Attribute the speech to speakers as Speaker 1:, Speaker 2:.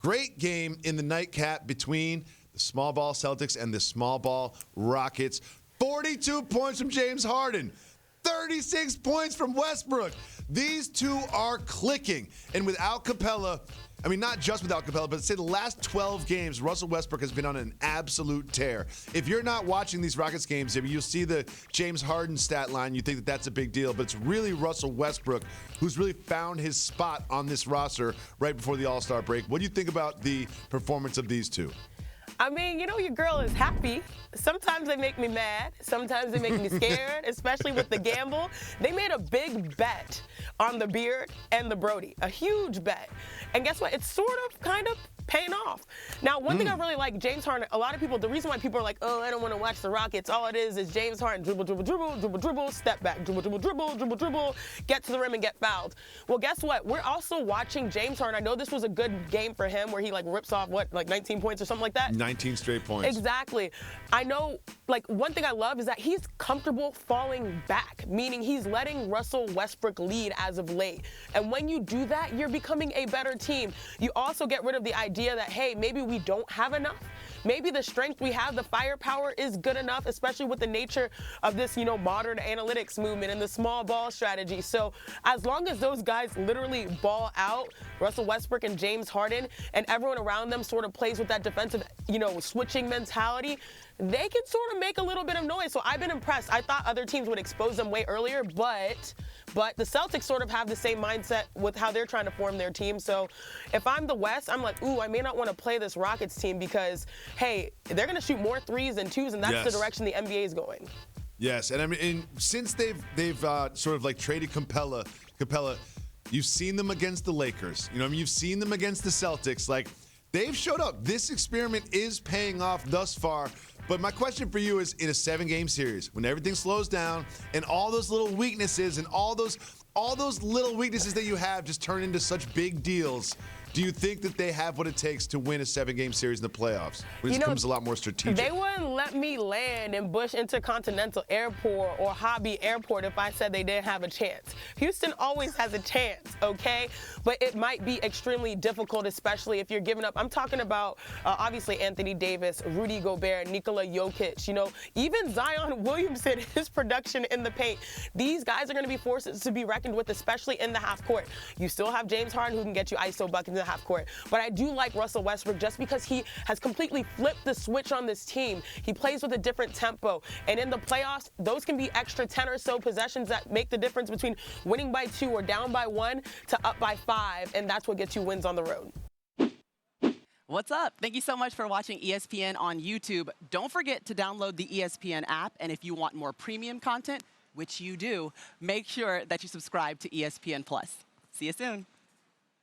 Speaker 1: Great game in the nightcap between the small ball Celtics and the small ball Rockets. 42 points from James Harden. 36 points from Westbrook. These two are clicking. And without Capella, I mean, not just without Capella, but say the last 12 games, Russell Westbrook has been on an absolute tear. If you're not watching these Rockets games, you'll see the James Harden stat line. You think that that's a big deal, but it's really Russell Westbrook who's really found his spot on this roster right before the All-Star break. What do you think about the performance of these two?
Speaker 2: I mean, you know, your girl is happy. Sometimes they make me mad. Sometimes they make me scared, especially with the gamble. They made a big bet on the Beard and the Brodie, a huge bet. And guess what? It's sort of kind of paying off. Now, one thing I really like, James Harden, a lot of people, the reason why people are like, oh, I don't want to watch the Rockets, all it is James Harden, dribble, dribble, dribble, dribble, dribble, step back, dribble, dribble, dribble, dribble, dribble, get to the rim and get fouled. Well, guess what? We're also watching James Harden. I know this was a good game for him where he, like, rips off, what, like 19 points or something like that?
Speaker 1: 19 straight points.
Speaker 2: Exactly. I know, like, one thing I love is that he's comfortable falling back, meaning he's letting Russell Westbrook lead as of late. And when you do that, you're becoming a better team. You also get rid of the idea that, hey, maybe we don't have enough. Maybe the strength we have, the firepower is good enough, especially with the nature of this, you know, modern analytics movement and the small ball strategy. So as long as those guys literally ball out, Russell Westbrook and James Harden, and everyone around them sort of plays with that defensive, you know, switching mentality, they can sort of make a little bit of noise. So I've been impressed. I thought other teams would expose them way earlier, but the Celtics sort of have the same mindset with how they're trying to form their team. So if I'm the West, I'm like, ooh, I may not want to play this Rockets team because, hey, they're going to shoot more threes and twos, and that's the direction the NBA is going.
Speaker 1: Yes, and I mean, since they've sort of like traded Capella, you've seen them against the Lakers. You know, I mean, you've seen them against the Celtics. Like, they've showed up. This experiment is paying off thus far. But my question for you is, in a 7-game series, when everything slows down and all those little weaknesses and all those little weaknesses that you have just turn into such big deals, do you think that they have what it takes to win a 7-game series in the playoffs? When it becomes a lot more strategic.
Speaker 2: They wouldn't let me land in Bush Intercontinental Airport or Hobby Airport if I said they didn't have a chance. Houston always has a chance, okay? But it might be extremely difficult, especially if you're giving up. I'm talking about, obviously, Anthony Davis, Rudy Gobert, Nikola Jokic, you know, even Zion Williamson, his production in the paint. These guys are going to be forces to be reckoned with, especially in the half court. You still have James Harden who can get you ISO buckets in the half court. But I do like Russell Westbrook just because he has completely flipped the switch on this team. He plays with a different tempo. And in the playoffs, those can be extra 10 or so possessions that make the difference between winning by 2 or down by 1 to up by 5. And that's what gets you wins on the road.
Speaker 3: What's up? Thank you so much for watching ESPN on YouTube. Don't forget to download the ESPN app. And if you want more premium content, which you do, make sure that you subscribe to ESPN+. See you soon.